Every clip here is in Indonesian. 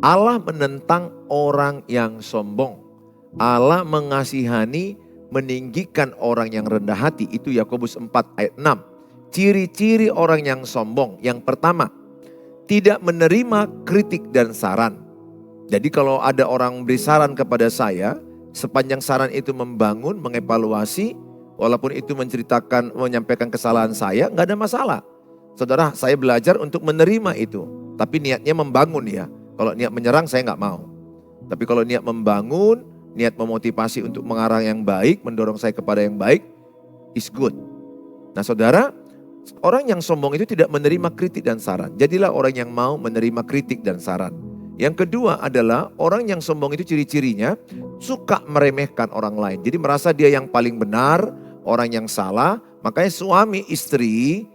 Allah menentang orang yang sombong. Allah mengasihani, meninggikan orang yang rendah hati. Itu Yakobus 4 ayat 6. Ciri-ciri orang yang sombong. Yang pertama, tidak menerima kritik dan saran. Jadi kalau ada orang beri saran kepada saya, sepanjang saran itu membangun, mengevaluasi, walaupun itu menyampaikan kesalahan saya, nggak ada masalah. Saudara, saya belajar untuk menerima itu. Tapi niatnya membangun ya. Kalau niat menyerang saya nggak mau. Tapi kalau niat membangun, niat memotivasi untuk mengarah yang baik, mendorong saya kepada yang baik, is good. Nah saudara, orang yang sombong itu tidak menerima kritik dan saran. Jadilah orang yang mau menerima kritik dan saran. Yang kedua adalah orang yang sombong itu ciri-cirinya suka meremehkan orang lain. Jadi merasa dia yang paling benar, orang yang salah. Makanya suami istri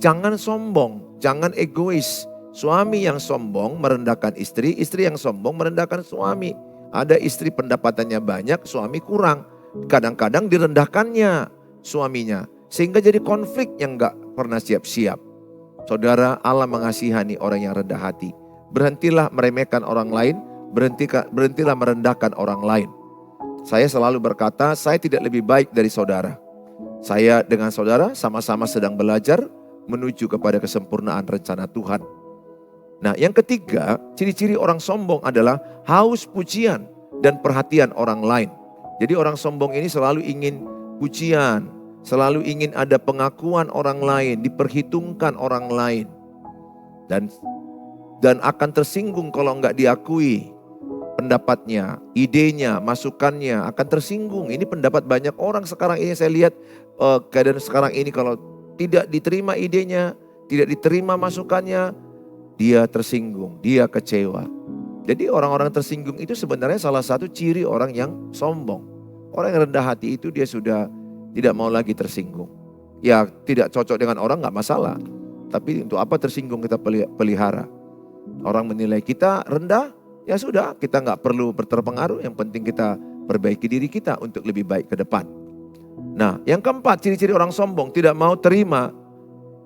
jangan sombong, jangan egois. Suami yang sombong merendahkan istri, istri yang sombong merendahkan suami. Ada istri pendapatannya banyak, suami kurang. Kadang-kadang direndahkannya suaminya. Sehingga jadi konflik yang gak pernah siap-siap. Saudara, Allah mengasihani orang yang rendah hati. Berhentilah meremehkan orang lain, berhentilah merendahkan orang lain. Saya selalu berkata, saya tidak lebih baik dari saudara. Saya dengan saudara sama-sama sedang belajar menuju kepada kesempurnaan rencana Tuhan. Nah, yang ketiga, ciri-ciri orang sombong adalah haus pujian dan perhatian orang lain. Jadi orang sombong ini selalu ingin pujian, selalu ingin ada pengakuan orang lain, diperhitungkan orang lain. Dan akan tersinggung kalau enggak diakui pendapatnya, idenya, masukannya akan tersinggung. Ini pendapat banyak orang sekarang ini, saya lihat keadaan sekarang ini kalau tidak diterima idenya, tidak diterima masukannya, dia tersinggung, dia kecewa. Jadi orang-orang tersinggung itu sebenarnya salah satu ciri orang yang sombong. Orang yang rendah hati itu dia sudah tidak mau lagi tersinggung. Ya tidak cocok dengan orang gak masalah. Tapi untuk apa tersinggung kita pelihara. Orang menilai kita rendah, ya sudah kita gak perlu terpengaruh. Yang penting kita perbaiki diri kita untuk lebih baik ke depan. Nah yang keempat, ciri-ciri orang sombong tidak mau terima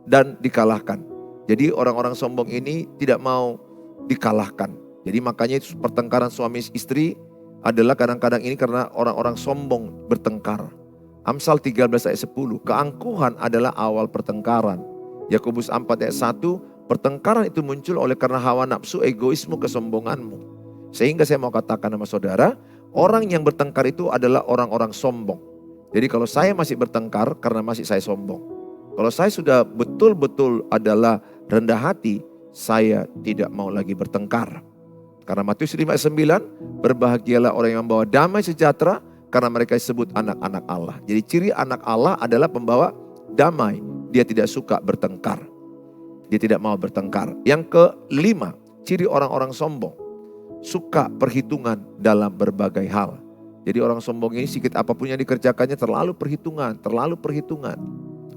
dan dikalahkan. Jadi orang-orang sombong ini tidak mau dikalahkan. Jadi makanya pertengkaran suami istri adalah kadang-kadang ini karena orang-orang sombong bertengkar. Amsal 13 ayat 10, keangkuhan adalah awal pertengkaran. Yakobus 4 ayat 1, pertengkaran itu muncul oleh karena hawa nafsu, egoismu, kesombonganmu. Sehingga saya mau katakan sama saudara, orang yang bertengkar itu adalah orang-orang sombong. Jadi kalau saya masih bertengkar karena masih saya sombong. Kalau saya sudah betul-betul adalah rendah hati, saya tidak mau lagi bertengkar. Karena Matius 5 ayat 9, berbahagialah orang yang membawa damai sejahtera karena mereka disebut anak-anak Allah. Jadi ciri anak Allah adalah pembawa damai. Dia tidak suka bertengkar. Dia tidak mau bertengkar. Yang kelima, ciri orang-orang sombong. Suka perhitungan dalam berbagai hal. Jadi orang sombong ini sedikit apapun yang dikerjakannya terlalu perhitungan.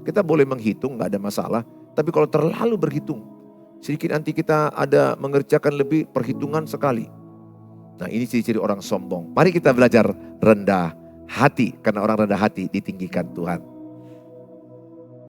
Kita boleh menghitung, gak ada masalah. Tapi kalau terlalu berhitung, sedikit nanti kita ada mengerjakan lebih perhitungan sekali. Nah ini ciri-ciri orang sombong. Mari kita belajar rendah hati. Karena orang rendah hati ditinggikan Tuhan.